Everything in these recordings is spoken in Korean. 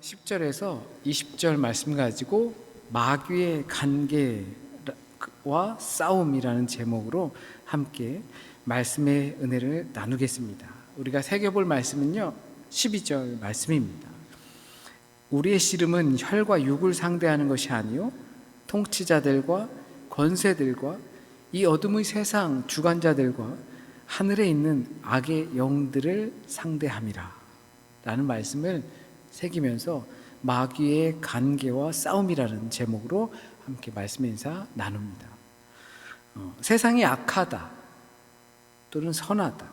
10절에서 20절 말씀 가지고 마귀의 관계와 싸움이라는 제목으로 함께 말씀의 은혜를 나누겠습니다. 우리가 새겨볼 말씀은요 12절 말씀입니다. 우리의 씨름은 혈과 육을 상대하는 것이 아니요 통치자들과 권세들과 이 어둠의 세상 주관자들과 하늘에 있는 악의 영들을 상대함이라 라는 말씀을 새기면서 마귀의 관계와 싸움이라는 제목으로 함께 말씀의 인사 나눕니다. 세상이 악하다 또는 선하다.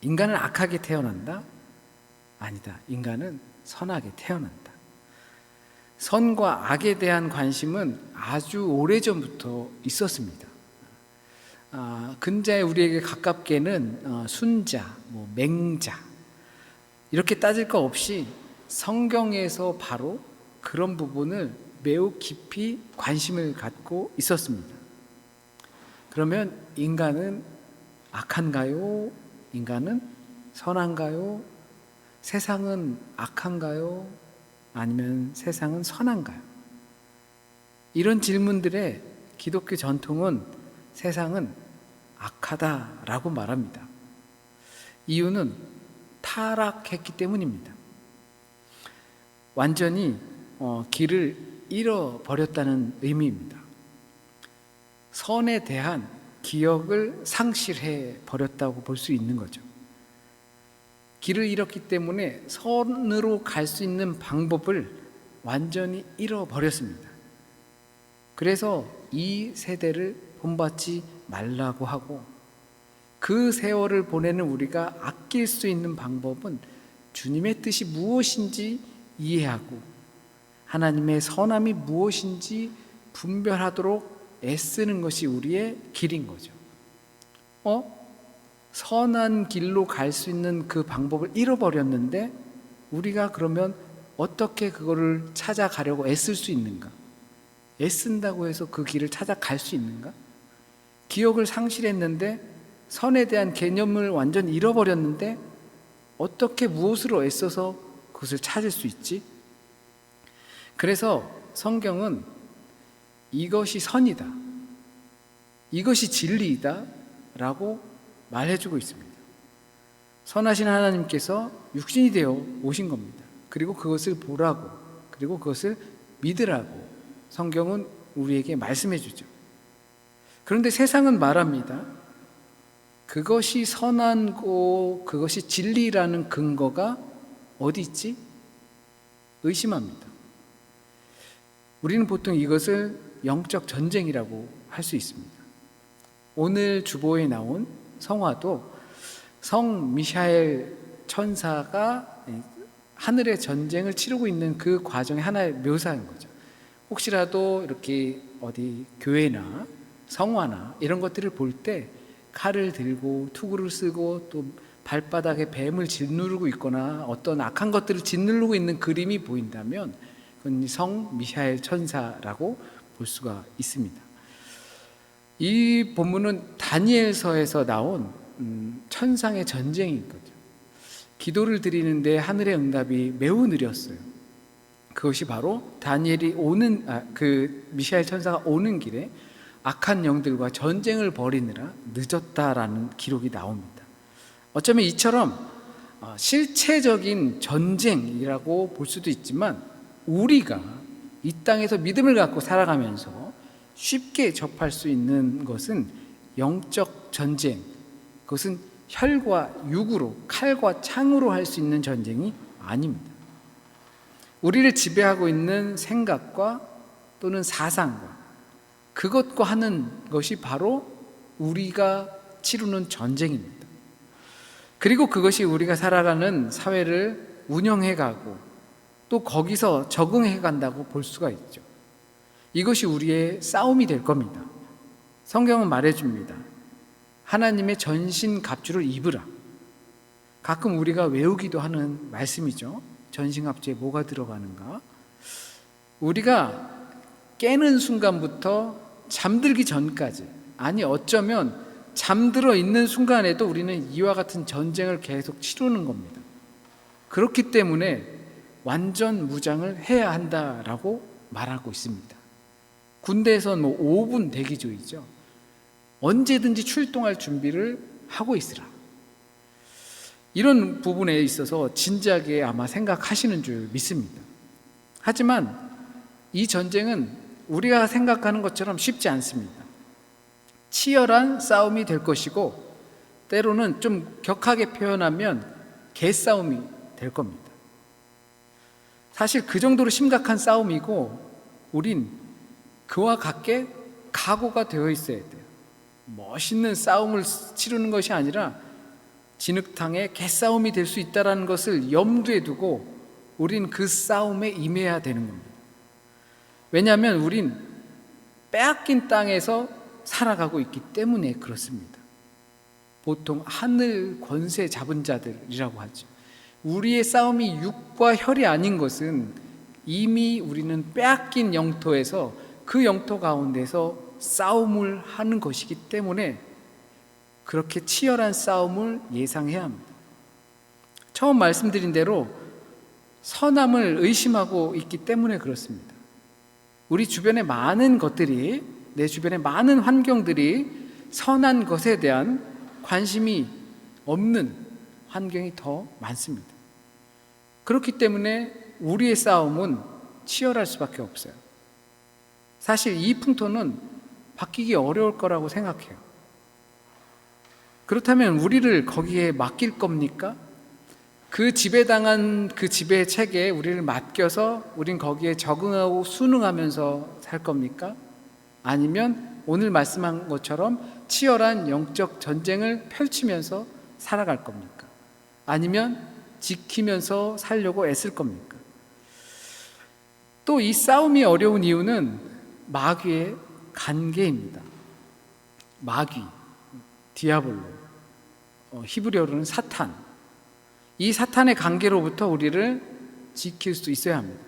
인간은 악하게 태어난다? 아니다. 인간은 선하게 태어난다. 선과 악에 대한 관심은 아주 오래전부터 있었습니다. 근자에 우리에게 가깝게는 순자, 맹자 이렇게 따질 거 없이 성경에서 바로 그런 부분을 매우 깊이 관심을 갖고 있었습니다. 그러면 인간은 악한가요? 인간은 선한가요? 세상은 악한가요? 아니면 세상은 선한가요? 이런 질문들에 기독교 전통은 세상은 악하다라고 말합니다. 이유는 타락했기 때문입니다. 완전히 길을 잃어버렸다는 의미입니다. 선에 대한 기억을 상실해 버렸다고 볼 수 있는 거죠. 길을 잃었기 때문에 선으로 갈 수 있는 방법을 완전히 잃어버렸습니다. 그래서 이 세대를 본받지 말라고 하고 그 세월을 보내는 우리가 아낄 수 있는 방법은 주님의 뜻이 무엇인지 이해하고 하나님의 선함이 무엇인지 분별하도록 애쓰는 것이 우리의 길인 거죠. 선한 길로 갈 수 있는 그 방법을 잃어버렸는데 우리가 그러면 어떻게 그거를 찾아가려고 애쓸 수 있는가? 애쓴다고 해서 그 길을 찾아갈 수 있는가? 기억을 상실했는데 선에 대한 개념을 완전히 잃어버렸는데 어떻게 무엇으로 애써서 그것을 찾을 수 있지? 그래서 성경은 이것이 선이다, 이것이 진리이다 라고 말해주고 있습니다. 선하신 하나님께서 육신이 되어 오신 겁니다. 그리고 그것을 보라고, 그리고 그것을 믿으라고 성경은 우리에게 말씀해 주죠. 그런데 세상은 말합니다. 그것이 선하고 그것이 진리라는 근거가 어디 있지? 의심합니다. 우리는 보통 이것을 영적 전쟁이라고 할 수 있습니다. 오늘 주보에 나온 성화도 성 미샤엘 천사가 하늘의 전쟁을 치르고 있는 그 과정의 하나의 묘사인 거죠. 혹시라도 이렇게 어디 교회나 성화나 이런 것들을 볼 때 칼을 들고 투구를 쓰고 또 발바닥에 뱀을 짓누르고 있거나 어떤 악한 것들을 짓누르고 있는 그림이 보인다면 그건 성 미샤엘 천사라고 볼 수가 있습니다. 이 본문은 다니엘서에서 나온 천상의 전쟁인 거죠. 기도를 드리는데 하늘의 응답이 매우 느렸어요. 그것이 바로 다니엘이 그 미샤엘 천사가 오는 길에 악한 영들과 전쟁을 벌이느라 늦었다라는 기록이 나옵니다. 어쩌면 이처럼 실체적인 전쟁이라고 볼 수도 있지만 우리가 이 땅에서 믿음을 갖고 살아가면서 쉽게 접할 수 있는 것은 영적 전쟁, 그것은 혈과 육으로, 칼과 창으로 할 수 있는 전쟁이 아닙니다. 우리를 지배하고 있는 생각과 또는 사상과 그것과 하는 것이 바로 우리가 치르는 전쟁입니다. 그리고 그것이 우리가 살아가는 사회를 운영해가고 또 거기서 적응해간다고 볼 수가 있죠. 이것이 우리의 싸움이 될 겁니다. 성경은 말해줍니다. 하나님의 전신갑주를 입으라. 가끔 우리가 외우기도 하는 말씀이죠. 전신갑주에 뭐가 들어가는가? 우리가 깨는 순간부터 잠들기 전까지, 아니 어쩌면 잠들어 있는 순간에도 우리는 이와 같은 전쟁을 계속 치르는 겁니다. 그렇기 때문에 완전 무장을 해야 한다라고 말하고 있습니다. 군대에서는 5분 대기조이죠. 언제든지 출동할 준비를 하고 있으라. 이런 부분에 있어서 진지하게 아마 생각하시는 줄 믿습니다. 하지만 이 전쟁은 우리가 생각하는 것처럼 쉽지 않습니다. 치열한 싸움이 될 것이고, 때로는 좀 격하게 표현하면 개싸움이 될 겁니다. 사실 그 정도로 심각한 싸움이고, 우린 그와 같게 각오가 되어 있어야 돼요. 멋있는 싸움을 치르는 것이 아니라 진흙탕의 개싸움이 될 수 있다는 것을 염두에 두고 우린 그 싸움에 임해야 되는 겁니다. 왜냐하면 우린 빼앗긴 땅에서 살아가고 있기 때문에 그렇습니다. 보통 하늘 권세 잡은 자들이라고 하죠. 우리의 싸움이 육과 혈이 아닌 것은 이미 우리는 빼앗긴 영토에서 그 영토 가운데서 싸움을 하는 것이기 때문에 그렇게 치열한 싸움을 예상해야 합니다. 처음 말씀드린 대로 선함을 의심하고 있기 때문에 그렇습니다. 우리 주변의 많은 것들이, 내 주변의 많은 환경들이 선한 것에 대한 관심이 없는 환경이 더 많습니다. 그렇기 때문에 우리의 싸움은 치열할 수밖에 없어요. 사실 이 풍토는 바뀌기 어려울 거라고 생각해요. 그렇다면 우리를 거기에 맡길 겁니까? 그 지배당한 그 지배의 체계에 우리를 맡겨서 우린 거기에 적응하고 순응하면서 살 겁니까? 아니면 오늘 말씀한 것처럼 치열한 영적 전쟁을 펼치면서 살아갈 겁니까? 아니면 지키면서 살려고 애쓸 겁니까? 또 이 싸움이 어려운 이유는 마귀의 관계입니다. 마귀, 디아블로, 히브리어로는 사탄. 이 사탄의 관계로부터 우리를 지킬 수 있어야 합니다.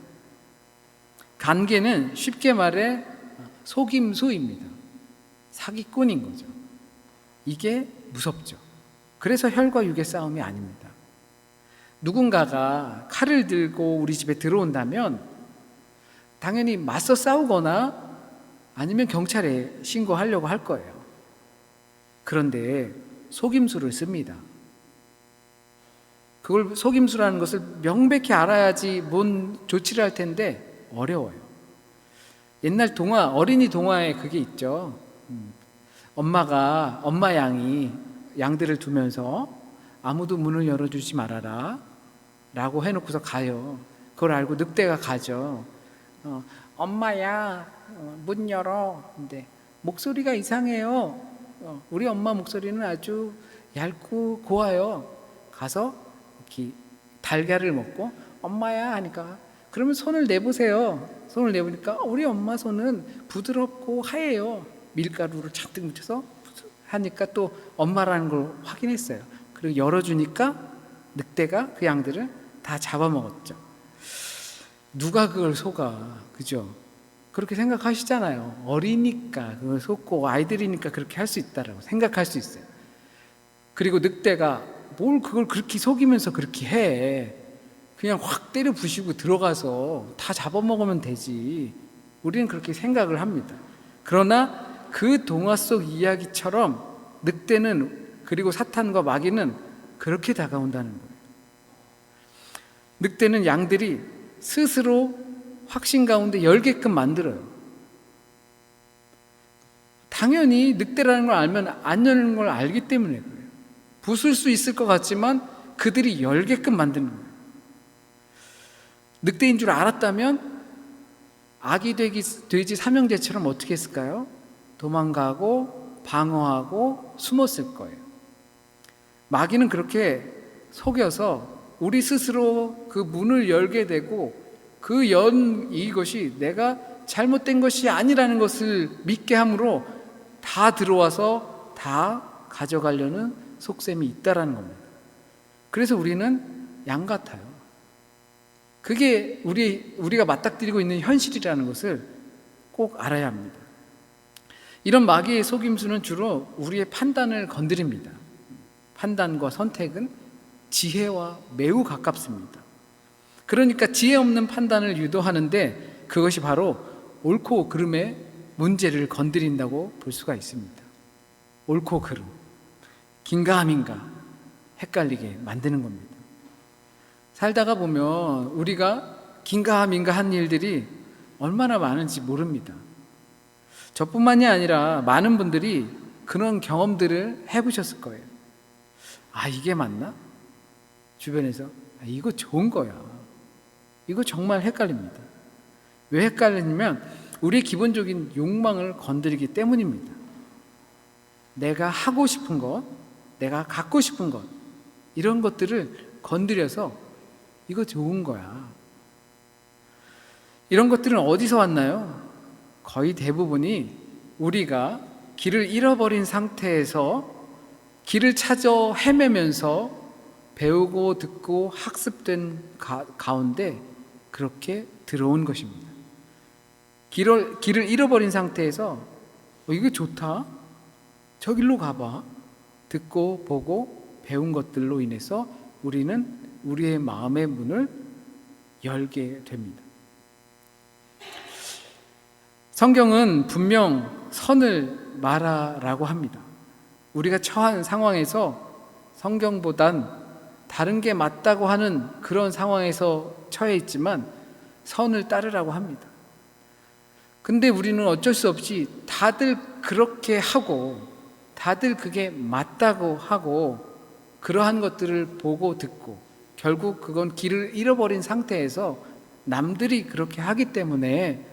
관계는 쉽게 말해 속임수입니다. 사기꾼인 거죠. 이게 무섭죠. 그래서 혈과 육의 싸움이 아닙니다. 누군가가 칼을 들고 우리 집에 들어온다면 당연히 맞서 싸우거나 아니면 경찰에 신고하려고 할 거예요. 그런데 속임수를 씁니다. 그걸 속임수라는 것을 명백히 알아야지 뭔 조치를 할 텐데 어려워요. 옛날 동화, 어린이 동화에 그게 있죠. 엄마 양이 양들을 두면서 아무도 문을 열어주지 말아라 라고 해놓고서 가요. 그걸 알고 늑대가 가죠. 엄마야, 문 열어. 근데 목소리가 이상해요. 우리 엄마 목소리는 아주 얇고 고와요. 가서 이렇게 달걀을 먹고 엄마야 하니까 그러면 손을 내보세요. 손을 내보니까 우리 엄마 손은 부드럽고 하얘요. 밀가루를 잔뜩 묻혀서 하니까 또 엄마라는 걸 확인했어요. 그리고 열어주니까 늑대가 그 양들을 다 잡아먹었죠. 누가 그걸 속아, 그죠? 그렇게 생각하시잖아요. 어리니까 그걸 속고 아이들이니까 그렇게 할 수 있다라고 생각할 수 있어요. 그리고 늑대가 뭘 그걸 그렇게 속이면서 그렇게 해. 그냥 확 때려 부시고 들어가서 다 잡아먹으면 되지. 우리는 그렇게 생각을 합니다. 그러나 그 동화 속 이야기처럼 늑대는, 그리고 사탄과 마귀는 그렇게 다가온다는 거예요. 늑대는 양들이 스스로 확신 가운데 열게끔 만들어요. 당연히 늑대라는 걸 알면 안 여는 걸 알기 때문에 그래요. 부술 수 있을 것 같지만 그들이 열게끔 만드는 거예요. 늑대인 줄 알았다면 아기 돼지 삼형제처럼 어떻게 했을까요? 도망가고 방어하고 숨었을 거예요. 마귀는 그렇게 속여서 우리 스스로 그 문을 열게 되고 그 이것이 내가 잘못된 것이 아니라는 것을 믿게 함으로 다 들어와서 다 가져가려는 속셈이 있다라는 겁니다. 그래서 우리는 양 같아요. 그게 우리가 맞닥뜨리고 있는 현실이라는 것을 꼭 알아야 합니다. 이런 마귀의 속임수는 주로 우리의 판단을 건드립니다. 판단과 선택은 지혜와 매우 가깝습니다. 그러니까 지혜 없는 판단을 유도하는데 그것이 바로 옳고 그름의 문제를 건드린다고 볼 수가 있습니다. 옳고 그름, 긴가 아닌가 헷갈리게 만드는 겁니다. 살다가 보면 우리가 긴가 민가 한 일들이 얼마나 많은지 모릅니다. 저뿐만이 아니라 많은 분들이 그런 경험들을 해보셨을 거예요. 아, 이게 맞나? 주변에서 이거 좋은 거야. 이거 정말 헷갈립니다. 왜 헷갈리냐면 우리의 기본적인 욕망을 건드리기 때문입니다. 내가 하고 싶은 것, 내가 갖고 싶은 것, 이런 것들을 건드려서 이거 좋은 거야. 이런 것들은 어디서 왔나요? 거의 대부분이 우리가 길을 잃어버린 상태에서 길을 찾아 헤매면서 배우고 듣고 학습된 가운데 그렇게 들어온 것입니다. 길을 잃어버린 상태에서 이게 좋다? 저 길로 가봐. 듣고 보고 배운 것들로 인해서 우리는 우리의 마음의 문을 열게 됩니다. 성경은 분명 선을 말하라고 합니다. 우리가 처한 상황에서 성경보단 다른 게 맞다고 하는 그런 상황에서 처해 있지만 선을 따르라고 합니다. 근데 우리는 어쩔 수 없이 다들 그렇게 하고 다들 그게 맞다고 하고 그러한 것들을 보고 듣고 결국 그건 길을 잃어버린 상태에서 남들이 그렇게 하기 때문에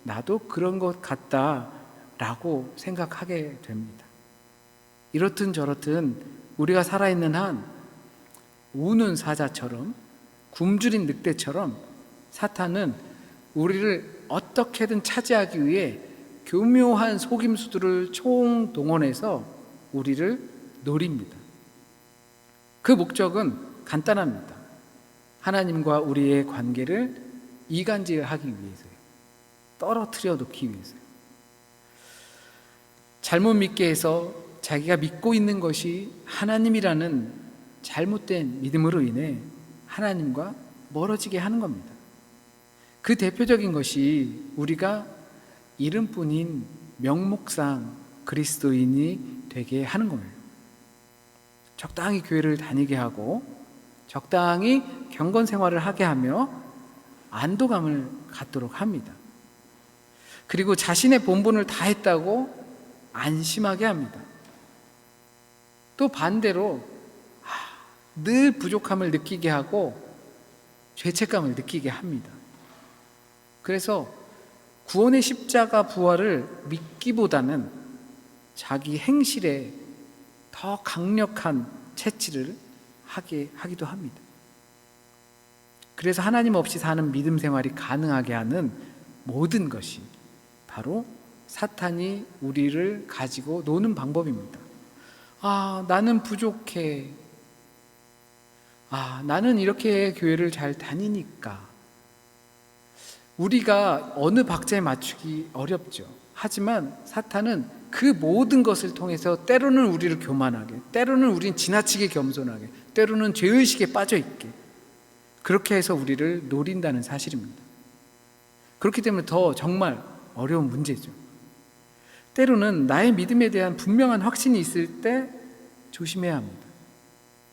나도 그런 것 같다라고 생각하게 됩니다. 이렇든 저렇든 우리가 살아있는 한 우는 사자처럼 굶주린 늑대처럼 사탄은 우리를 어떻게든 차지하기 위해 교묘한 속임수들을 총동원해서 우리를 노립니다. 그 목적은 간단합니다. 하나님과 우리의 관계를 이간질하기 위해서요. 떨어뜨려 놓기 위해서요. 잘못 믿게 해서 자기가 믿고 있는 것이 하나님이라는 잘못된 믿음으로 인해 하나님과 멀어지게 하는 겁니다. 그 대표적인 것이 우리가 이름뿐인 명목상 그리스도인이 되게 하는 거예요. 적당히 교회를 다니게 하고 적당히 경건 생활을 하게 하며 안도감을 갖도록 합니다. 그리고 자신의 본분을 다했다고 안심하게 합니다. 또 반대로 늘 부족함을 느끼게 하고 죄책감을 느끼게 합니다. 그래서 구원의 십자가 부활을 믿기보다는 자기 행실에 더 강력한 채찍을 하기도 합니다. 그래서 하나님 없이 사는 믿음 생활이 가능하게 하는 모든 것이 바로 사탄이 우리를 가지고 노는 방법입니다. 나는 부족해. 나는 이렇게 교회를 잘 다니니까. 우리가 어느 박자에 맞추기 어렵죠. 하지만 사탄은 그 모든 것을 통해서 때로는 우리를 교만하게, 때로는 우린 지나치게 겸손하게, 때로는 죄의식에 빠져있게 그렇게 해서 우리를 노린다는 사실입니다. 그렇기 때문에 더 정말 어려운 문제죠. 때로는 나의 믿음에 대한 분명한 확신이 있을 때 조심해야 합니다.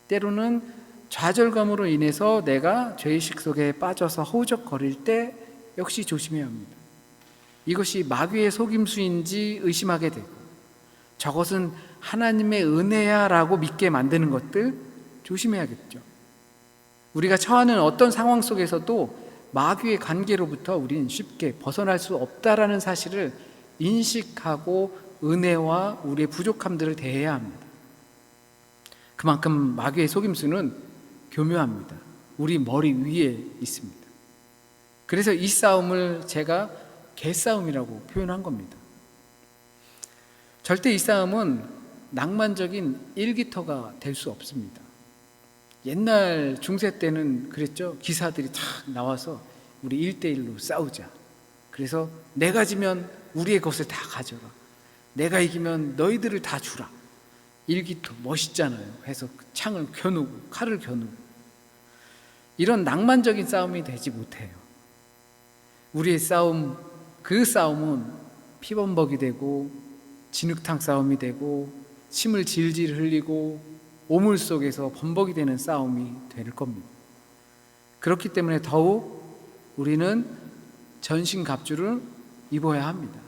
때로는 좌절감으로 인해서 내가 죄의식 속에 빠져서 허우적거릴 때 역시 조심해야 합니다. 이것이 마귀의 속임수인지 의심하게 되고 저것은 하나님의 은혜야 라고 믿게 만드는 것들 조심해야겠죠. 우리가 처하는 어떤 상황 속에서도 마귀의 관계로부터 우리는 쉽게 벗어날 수 없다라는 사실을 인식하고 은혜와 우리의 부족함들을 대해야 합니다. 그만큼 마귀의 속임수는 교묘합니다. 우리 머리 위에 있습니다. 그래서 이 싸움을 제가 개싸움이라고 표현한 겁니다. 절대 이 싸움은 낭만적인 일기토가 될 수 없습니다. 옛날 중세 때는 그랬죠. 기사들이 탁 나와서 우리 1대1로 싸우자. 그래서 내가 지면 우리의 것을 다 가져가. 내가 이기면 너희들을 다 주라. 일기토 멋있잖아요. 해서 창을 겨누고 칼을 겨누고 이런 낭만적인 싸움이 되지 못해요. 우리의 싸움, 그 싸움은 피범벅이 되고 진흙탕 싸움이 되고 침을 질질 흘리고 오물 속에서 범벅이 되는 싸움이 될 겁니다. 그렇기 때문에 더욱 우리는 전신갑주를 입어야 합니다.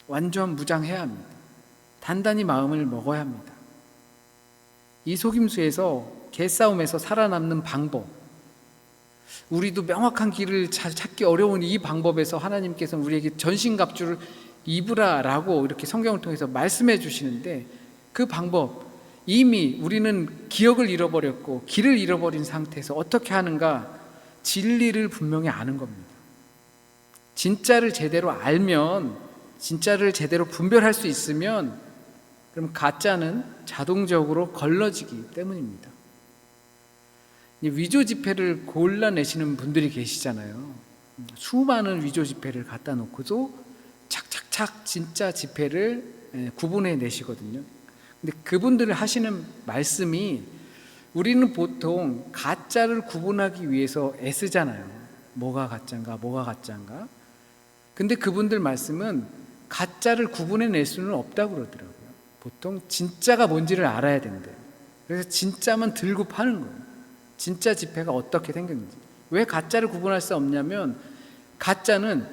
완전 무장해야 합니다. 단단히 마음을 먹어야 합니다. 이 속임수에서, 개싸움에서 살아남는 방법, 우리도 명확한 길을 찾기 어려운 이 방법에서 하나님께서는 우리에게 전신갑주를 입으라라고 이렇게 성경을 통해서 말씀해 주시는데, 그 방법, 이미 우리는 기억을 잃어버렸고 길을 잃어버린 상태에서 어떻게 하는가? 진리를 분명히 아는 겁니다. 진짜를 제대로 알면, 진짜를 제대로 분별할 수 있으면, 그럼 가짜는 자동적으로 걸러지기 때문입니다. 위조 지폐를 골라내시는 분들이 계시잖아요. 수많은 위조 지폐를 갖다 놓고도 착착착 진짜 지폐를 구분해 내시거든요. 근데 그분들 하시는 말씀이, 우리는 보통 가짜를 구분하기 위해서 애쓰잖아요. 뭐가 가짜인가, 뭐가 가짜인가. 근데 그분들 말씀은 가짜를 구분해 낼 수는 없다고 그러더라고요. 보통 진짜가 뭔지를 알아야 된대요. 그래서 진짜만 들고 파는 거예요. 진짜 지폐가 어떻게 생겼는지. 왜 가짜를 구분할 수 없냐면, 가짜는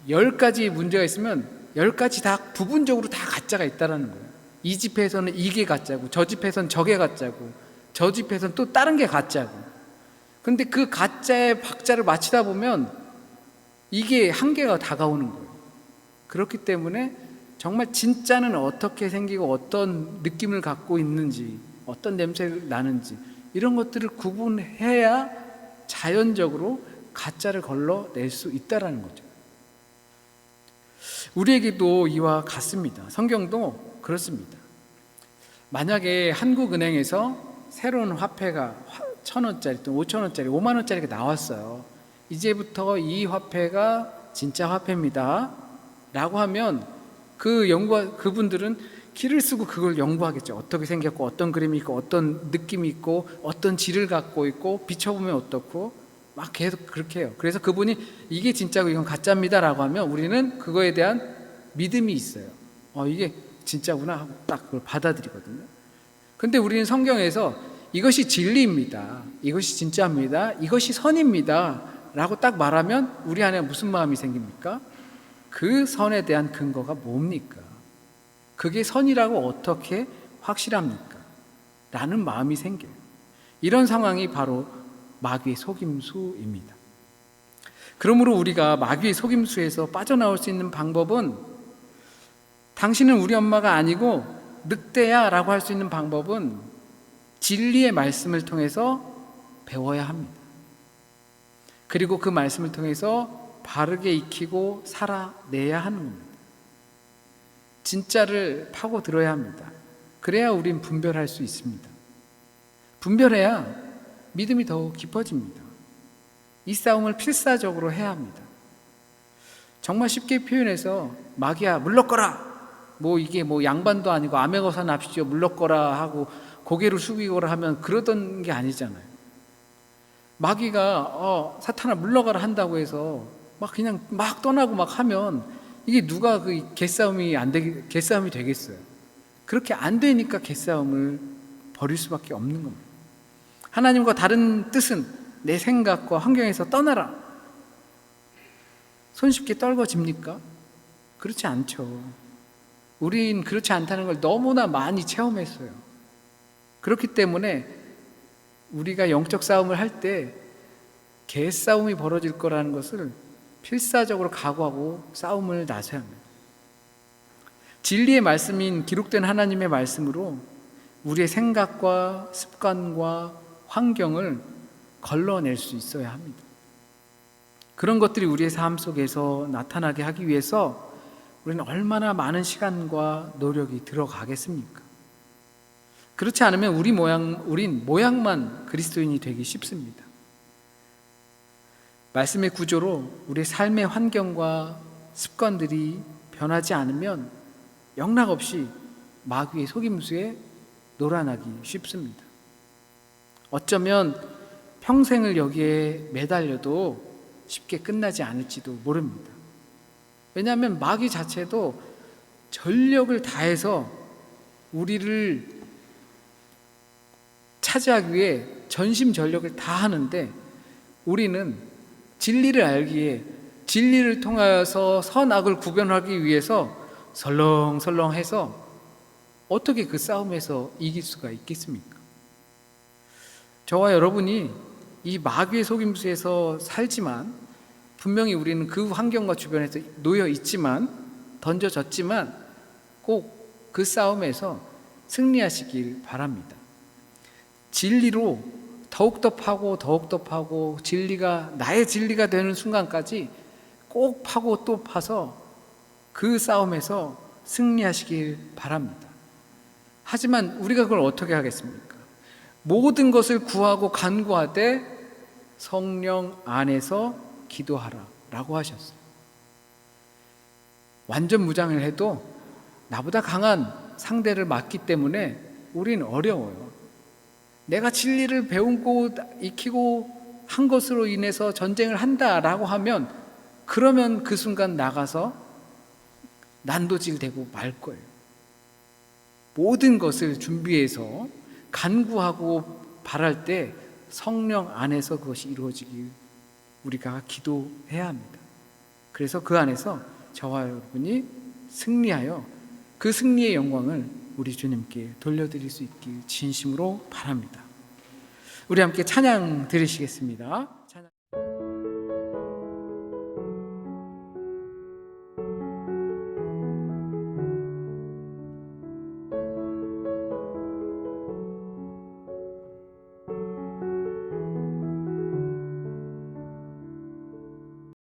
10가지 문제가 있으면 10가지 다 부분적으로 다 가짜가 있다는 거예요. 이 지폐에서는 이게 가짜고, 저 지폐에서는 저게 가짜고, 저 지폐에서는 또 다른 게 가짜고. 근데 그 가짜의 박자를 맞추다 보면 이게 한계가 다가오는 거예요. 그렇기 때문에 정말 진짜는 어떻게 생기고 어떤 느낌을 갖고 있는지, 어떤 냄새가 나는지, 이런 것들을 구분해야 자연적으로 가짜를 걸러낼 수 있다는 거죠. 우리에게도 이와 같습니다. 성경도 그렇습니다. 만약에 한국은행에서 새로운 화폐가 1,000원짜리 또 5,000원짜리 5만 원짜리가 나왔어요. 이제부터 이 화폐가 진짜 화폐입니다 라고 하면, 그분들은 키를 쓰고 그걸 연구하겠죠. 어떻게 생겼고, 어떤 그림이 있고, 어떤 느낌이 있고, 어떤 질을 갖고 있고, 비춰보면 어떻고, 막 계속 그렇게 해요. 그래서 그분이 이게 진짜고 이건 가짜입니다 라고 하면 우리는 그거에 대한 믿음이 있어요. 이게 진짜구나 하고 딱 그걸 받아들이거든요. 근데 우리는 성경에서 이것이 진리입니다, 이것이 진짜입니다, 이것이 선입니다 라고 딱 말하면 우리 안에 무슨 마음이 생깁니까? 그 선에 대한 근거가 뭡니까? 그게 선이라고 어떻게 확실합니까? 라는 마음이 생겨요. 이런 상황이 바로 마귀의 속임수입니다. 그러므로 우리가 마귀의 속임수에서 빠져나올 수 있는 방법은, 당신은 우리 엄마가 아니고 늑대야 라고 할 수 있는 방법은 진리의 말씀을 통해서 배워야 합니다. 그리고 그 말씀을 통해서 바르게 익히고 살아내야 하는 겁니다. 진짜를 파고 들어야 합니다. 그래야 우린 분별할 수 있습니다. 분별해야 믿음이 더욱 깊어집니다. 이 싸움을 필사적으로 해야 합니다. 정말 쉽게 표현해서, 마귀야 물러거라, 이게 양반도 아니고 아메거사 납시오 물러거라 하고 고개를 숙이거라 하면 그러던 게 아니잖아요. 마귀가 사탄아 물러가라 한다고 해서 그냥 떠나고 하면, 이게 누가 그 개싸움이 되겠어요? 그렇게 안 되니까 개싸움을 벌일 수밖에 없는 겁니다. 하나님과 다른 뜻은 내 생각과 환경에서 떠나라. 손쉽게 떨궈집니까? 그렇지 않죠. 우린 그렇지 않다는 걸 너무나 많이 체험했어요. 그렇기 때문에 우리가 영적 싸움을 할 때 개싸움이 벌어질 거라는 것을 필사적으로 각오하고 싸움을 나서야 합니다. 진리의 말씀인 기록된 하나님의 말씀으로 우리의 생각과 습관과 환경을 걸러낼 수 있어야 합니다. 그런 것들이 우리의 삶 속에서 나타나게 하기 위해서 우리는 얼마나 많은 시간과 노력이 들어가겠습니까? 그렇지 않으면 우린 모양만 그리스도인이 되기 쉽습니다. 말씀의 구조로 우리의 삶의 환경과 습관들이 변하지 않으면 영락없이 마귀의 속임수에 놀아나기 쉽습니다. 어쩌면 평생을 여기에 매달려도 쉽게 끝나지 않을지도 모릅니다. 왜냐하면 마귀 자체도 전력을 다해서 우리를 차지하기 위해 전심전력을 다 하는데, 우리는 진리를 알기에, 진리를 통하여서 선악을 구별하기 위해서 설렁설렁해서 어떻게 그 싸움에서 이길 수가 있겠습니까? 저와 여러분이 이 마귀의 속임수에서 살지만, 분명히 우리는 그 환경과 주변에서 놓여 있지만, 던져졌지만 꼭 그 싸움에서 승리하시길 바랍니다. 진리로 더욱더 파고 진리가 나의 진리가 되는 순간까지 꼭 파고 또 파서 그 싸움에서 승리하시길 바랍니다. 하지만 우리가 그걸 어떻게 하겠습니까? 모든 것을 구하고 간구하되 성령 안에서 기도하라 라고 하셨어요. 완전 무장을 해도 나보다 강한 상대를 맞기 때문에 우린 어려워요. 내가 진리를 배우고 익히고 한 것으로 인해서 전쟁을 한다라고 하면, 그러면 그 순간 나가서 난도질 되고 말 거예요. 모든 것을 준비해서 간구하고 바랄 때 성령 안에서 그것이 이루어지길 우리가 기도해야 합니다. 그래서 그 안에서 저와 여러분이 승리하여 그 승리의 영광을 우리 주님께 돌려드릴 수 있길 진심으로 바랍니다. 우리 함께 찬양 드리시겠습니다. 찬양.